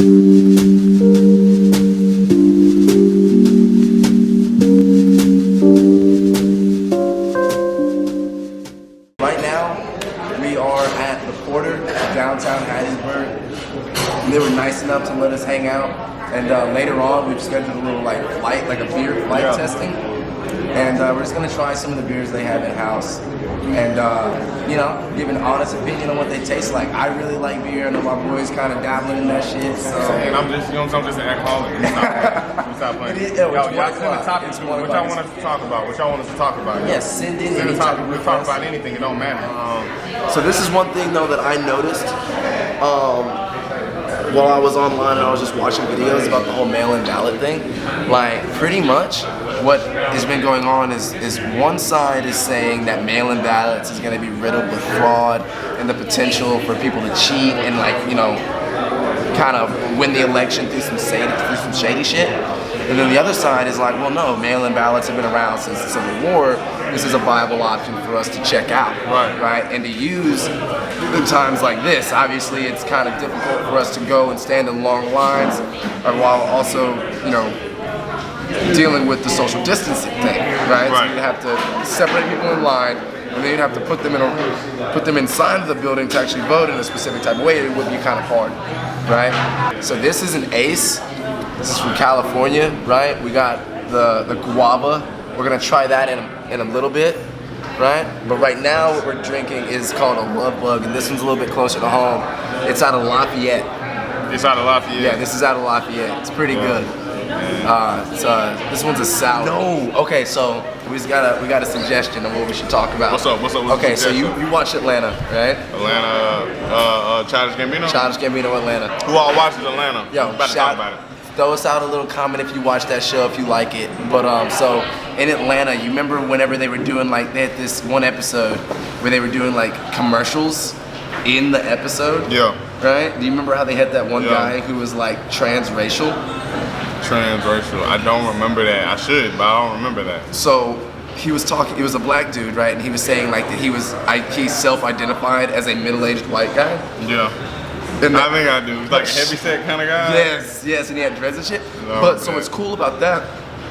Right now, we are at the Porter, downtown Hattiesburg. They were nice enough to let us hang out, and later on, we've scheduled a little like a beer flight testing, and we're just gonna try some of the beers they have in house, and you know, give an honest opinion on what they taste like. I really like beer. I know my boys kind of dabbling in that shit. So. And I'm just, I'm just an alcoholic. Stop playing. Y'all send the topic to me. What y'all want us to talk about? What y'all want us to talk about? Yes, send in Send any the topic. topic We'll talk about anything. It don't matter. So this is one thing though that I noticed while I was online and I was just watching videos about the whole mail-in ballot thing. Like, pretty much what has been going on is one side is saying that mail-in ballots is going to be riddled with fraud and the potential for people to cheat and, like, you know, kind of win the election through some shady shit. And then the other side is like, well, no, mail-in ballots have been around since the Civil War. This is a viable option for us to check out, right? And to use in times like this. Obviously, it's kind of difficult for us to go and stand in long lines, while also, you know, dealing with the social distancing thing, right? So you'd have to separate people in line, and then you'd have to put them inside of the building to actually vote in a specific type of way. It would be kind of hard, right? So this is an Ace. This is from California, right? We got the guava. We're gonna try that in a little bit, right? But right now what we're drinking is called a Love Bug, and this one's a little bit closer to home. It's out of Lafayette. It's out of Lafayette? Yeah, this is out of Lafayette. It's pretty good. This one's a sour. No. Okay, so we got a suggestion of what we should talk about. What's up? Okay, so you watched Atlanta, right? Atlanta, Childish Gambino? Childish Gambino, Atlanta. Who all watches Atlanta? Yo, about to talk about it. Throw us out a little comment if you watch that show, if you like it. But so in Atlanta, you remember whenever they were doing like, they had this one episode where they were doing like commercials in the episode? Yeah. Right? Do you remember how they had that one guy who was like transracial? Transracial. I don't remember that. I should, but I don't remember that. So he was talking, it was a black dude, right? And he was saying like that he self-identified as a middle-aged white guy. Yeah. And I think I do. He's like a heavyset kind of guy. Yes, and he had dreads and shit. But so what's cool about that,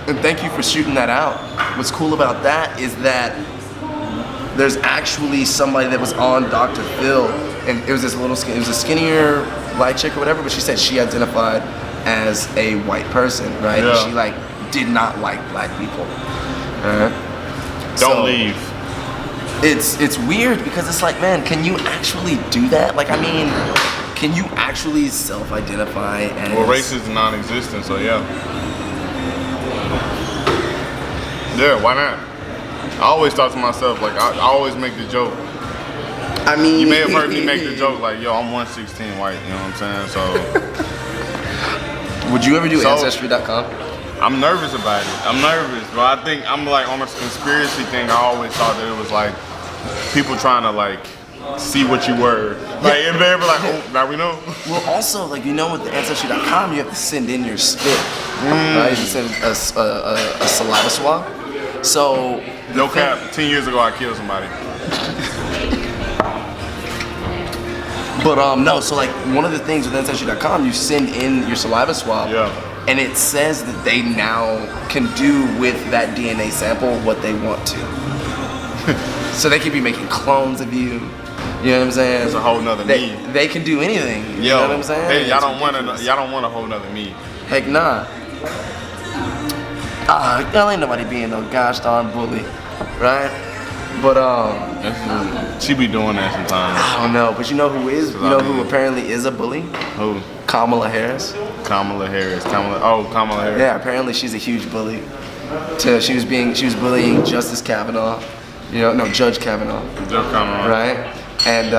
and thank you for shooting that out. What's cool about that is that there's actually somebody that was on Dr. Phil, and it was this little, it was a skinnier black chick or whatever, but she said she identified as a white person, right? Yeah. And she like did not like black people. Don't leave. It's weird because it's like, man, can you actually do that? Like, I mean, can you actually self-identify as... Well, race is non-existent, so yeah. Yeah, why not? I always thought to myself, like, I always make the joke. I mean... You may have heard me make the joke, like, yo, I'm 116 white, you know what I'm saying? So... Would you ever do Ancestry.com? I'm nervous about it. I'm nervous, but I think I'm like on a conspiracy thing. I always thought that it was like people trying to like see what you were. Like, if they ever like, oh, now we know. Well, also, like, you know, with the Ancestry.com, you have to send in your spit, right? You send a saliva swab. So, no cap, 10 years ago I killed somebody. But no, so like one of the things with Ancestry.com, you send in your saliva swab, and it says that they now can do with that DNA sample what they want to. So they could be making clones of you. You know what I'm saying? It's a whole nother me. They can do anything. You know what I'm saying? Hey, y'all don't want a whole nother me. Heck nah. Y'all ain't nobody being no gosh darn bully, right? But she be doing that sometimes. I don't know, but you know who is? You know who apparently is a bully? Who? Kamala Harris. Kamala Harris. Kamala Harris. Yeah, apparently she's a huge bully. She was bullying Justice Kavanaugh. You know, no, Judge Kavanaugh. Judge Kavanaugh. Right? And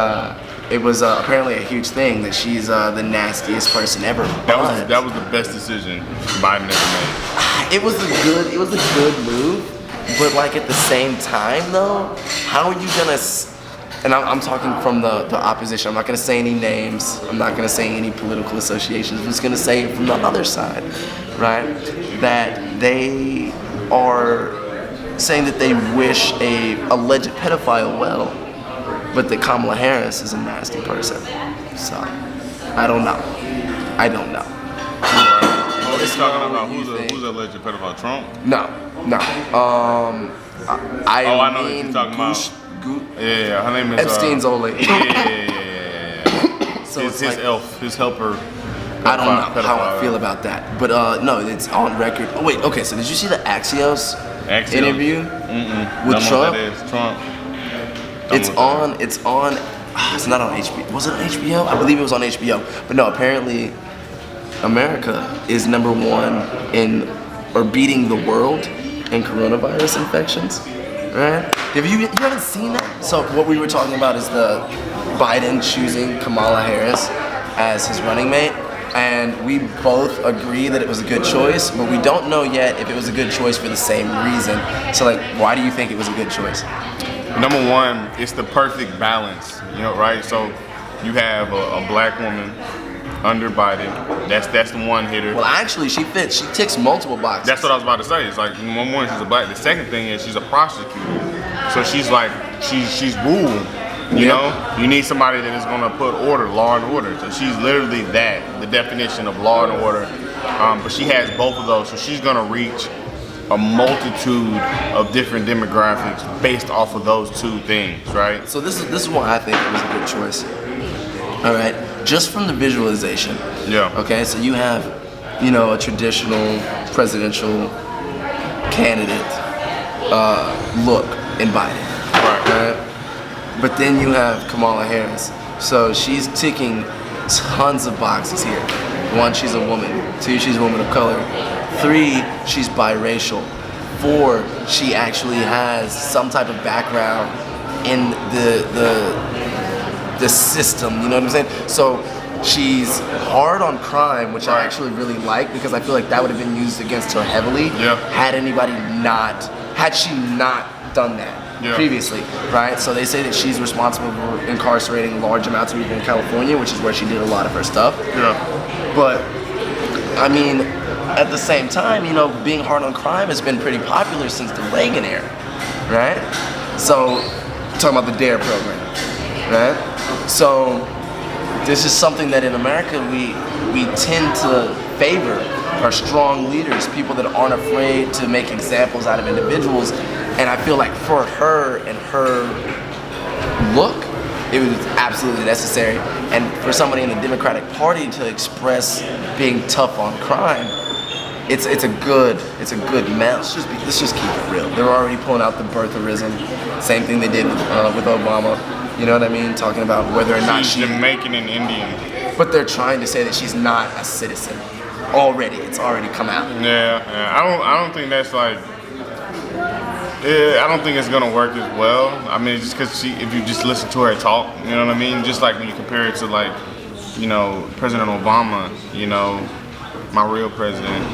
it was apparently a huge thing that she's the nastiest person ever. That was the best decision Biden ever made. It was a good move. But like at the same time though, how are you gonna, and I'm talking from the opposition, I'm not gonna say any names, I'm not gonna say any political associations, I'm just gonna say it from the other side, right? That they are saying that they wish a alleged pedophile well, but that Kamala Harris is a nasty person. So, I don't know. I don't know. What are you talking about? What you think? Who's the alleged pedophile? Trump? No. I know what you're talking about. Yeah, her name is Epstein's old lady. Yeah. So his it's like, elf, his helper. I don't know how I pedophile. feel about that, but no, it's on record. Oh wait, okay. So did you see the Axios interview with Don't know Trump? what that is. Trump. It's on. It's not on HBO. Was it on HBO? I believe it was on HBO. But no, apparently, America is #1 in or beating the world in coronavirus infections. Right? You haven't seen that? So what we were talking about is the Biden choosing Kamala Harris as his running mate. And we both agree that it was a good choice, but we don't know yet if it was a good choice for the same reason. So like, why do you think it was a good choice? Number one, it's the perfect balance, right? So you have a black woman under Biden. That's the one hitter. Well, actually, she fits. She ticks multiple boxes. That's what I was about to say. It's like one more, she's a black. The second thing is she's a prosecutor. So she's like she's ruled. You know, you need somebody that is gonna put order, law and order. So she's literally the definition of law and order. But she has both of those, so she's gonna reach a multitude of different demographics based off of those two things, right? So this is why I think it was a good choice. All right, just from the visualization. Yeah. Okay, so you have, a traditional presidential candidate look in Biden. Right. But then you have Kamala Harris. So she's ticking tons of boxes here. 1, she's a woman. 2, she's a woman of color. 3, she's biracial. 4, she actually has some type of background in the system, you know what I'm saying? So she's hard on crime, which I actually really like because I feel like that would have been used against her heavily had she not done that. Previously, right? So they say that she's responsible for incarcerating large amounts of people in California, which is where she did a lot of her stuff. Yeah. But, I mean, at the same time, being hard on crime has been pretty popular since the Reagan era, right? So, talking about the DARE program, right? So, this is something that in America we tend to favor are strong leaders, people that aren't afraid to make examples out of individuals. And I feel like for her and her look, it was absolutely necessary. And for somebody in the Democratic Party to express being tough on crime, it's a good mess. Let's just keep it real. They're already pulling out the birtherism. Same thing they did with Obama. You know what I mean? Talking about whether or not she's Jamaican and Indian. But they're trying to say that she's not a citizen. It's already come out. Yeah. I don't think that's like. I don't think it's gonna work as well. I mean, just because if you just listen to her talk, you know what I mean? Just like when you compare it to President Obama, my real president.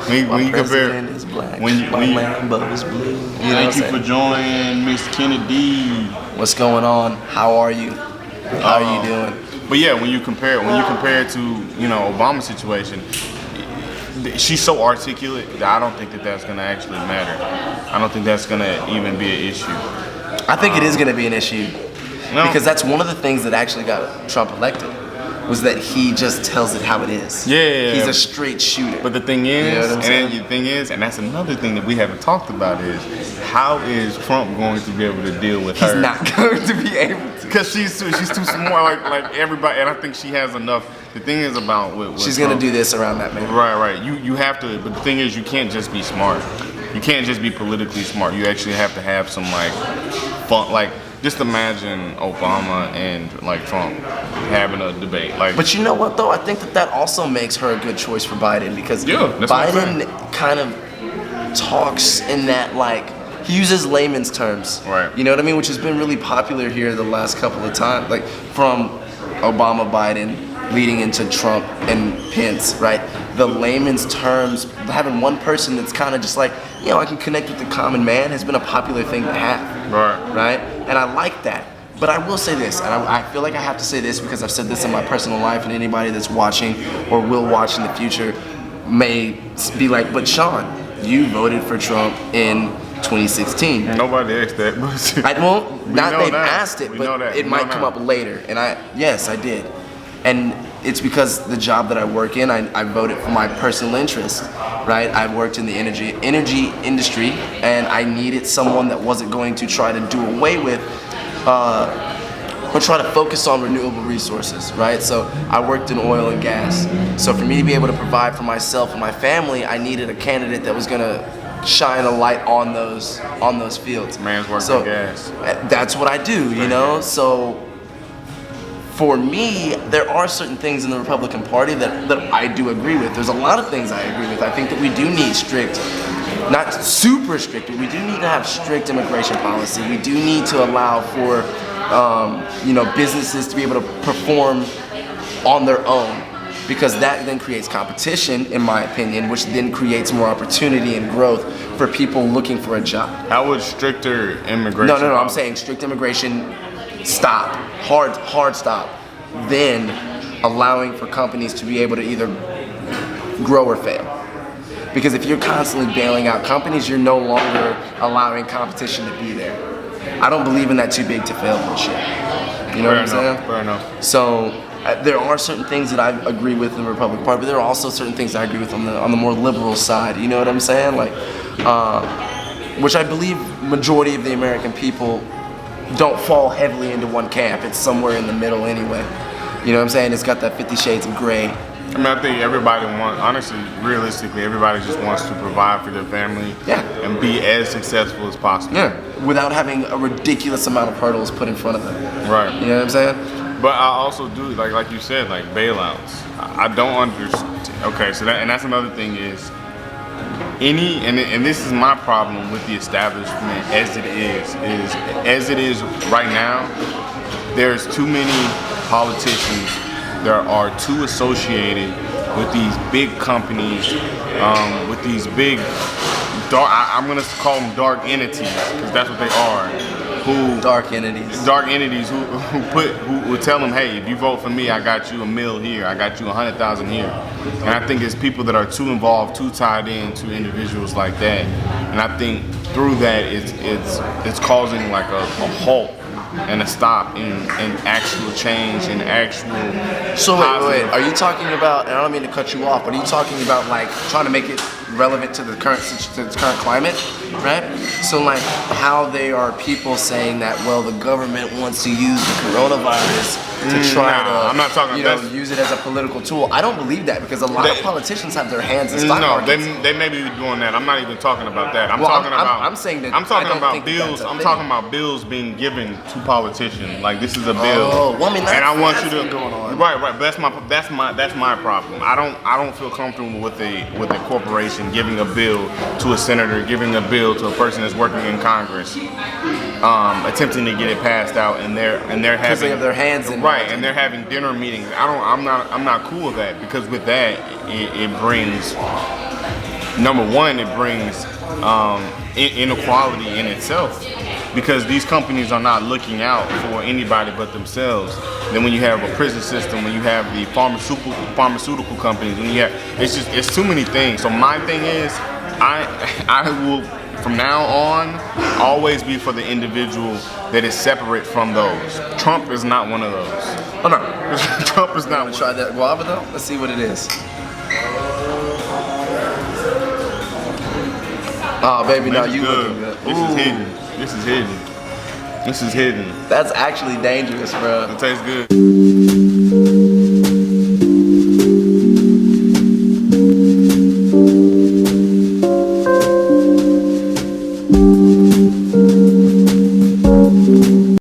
when you compare, is black. when you Lambo is blue. Thank you for joining, Miss Kennedy. What's going on? How are you? How are you doing? But yeah, when you compare it to Obama's situation. She's so articulate that I don't think that's going to actually matter. I don't think that's going to even be an issue. I think it is going to be an issue. No. Because that's one of the things that actually got Trump elected, was that he just tells it how it is. Yeah. He's a straight shooter. But the thing is, and that's another thing that we haven't talked about is, how is Trump going to be able to deal with her? He's not going to be able to. Because she's too smart, like everybody, and I think she has enough. The thing is about with she's Trump, gonna do this around that man. Right. You have to, but the thing is, you can't just be smart. You can't just be politically smart. You actually have to have some fun. Just imagine Obama and Trump having a debate. But you know what though? I think that also makes her a good choice for Biden because that's Biden kind of talks in that he uses layman's terms. Right. You know what I mean? Which has been really popular here the last couple of times, from Obama, Biden, leading into Trump and Pence, right? The layman's terms, having one person that's kind of just I can connect with the common man has been a popular thing to have. Right? And I like that. But I will say this, and I feel like I have to say this because I've said this in my personal life, and anybody that's watching or will watch in the future may be like, but Sean, you voted for Trump in 2016. Nobody asked that. They've asked it, but it might come up later. And yes, I did. And it's because the job that I work in, I voted for my personal interest, right? I worked in the energy industry, and I needed someone that wasn't going to try to do away with or try to focus on renewable resources, right? So I worked in oil and gas. So for me to be able to provide for myself and my family, I needed a candidate that was gonna shine a light on those fields. Man's work So in gas. that's what I do, you know? So for me, there are certain things in the Republican Party that I do agree with. There's a lot of things I agree with. I think that we do need strict, not super strict, but we do need to have strict immigration policy. We do need to allow for businesses to be able to perform on their own, because that then creates competition, in my opinion, which then creates more opportunity and growth for people looking for a job. How would stricter immigration? No. I'm saying strict immigration, stop, hard stop. Then allowing for companies to be able to either grow or fail. Because if you're constantly bailing out companies, you're no longer allowing competition to be there. I don't believe in that too big to fail bullshit. You know what I'm saying? Fair enough. So there are certain things that I agree with in the Republican Party, but there are also certain things I agree with on the more liberal side. You know what I'm saying? Like, which I believe majority of the American people don't fall heavily into one camp. It's somewhere in the middle anyway. You know what I'm saying? It's got that 50 Shades of Grey. I mean, I think everybody honestly, realistically, everybody just wants to provide for their family and be as successful as possible. Yeah, without having a ridiculous amount of hurdles put in front of them. Right. You know what I'm saying? But I also do, like you said, like bailouts. I don't understand. Okay, so that's another thing is, and this is my problem with the establishment as it is right now. There's too many politicians that are too associated with these big companies, with these big dark. I'm gonna call them dark entities because that's what they are. Dark entities. Dark entities who tell them, hey, if you vote for me, I got you $1 million here, I got you 100,000 here. And I think it's people that are too involved, too tied in to individuals like that. And I think through that, it's causing like a halt and a stop in actual change and actual. So wait, are you talking about? And I don't mean to cut you off, but are you talking about like trying to make it relevant to the current climate, right? So like how they are people saying that, well, the government wants to use the coronavirus to try to, I'm not talking, use it as a political tool. I don't believe that, because a lot of politicians have their hands in stock markets. They may be doing that. I'm not even talking about that. I'm saying that I'm talking I don't about think bills. that's a I'm thing. talking about bills being given to politicians. Like, this is a bill. Oh, well, I mean, and I want you that's to what's going on. Right. That's my problem. I don't feel comfortable with a corporation giving a bill to a senator, giving a bill to a person that's working in Congress, attempting to get it passed out, and they're having, because they have their hands in right, and they're having dinner meetings. I'm not cool with that, because with that it brings, number one, it brings inequality in itself, because these companies are not looking out for anybody but themselves. Then when you have a prison system, when you have the pharmaceutical companies, when you have, it's too many things. So my thing is, I will from now on always be for the individual that is separate from those. Trump is not one of those. Oh no, Trump is not one. try that guava though. Let's see what it is. Oh baby, now you looking good. This is hidden. This is hidden. This is hidden. That's actually dangerous, bro. It tastes good.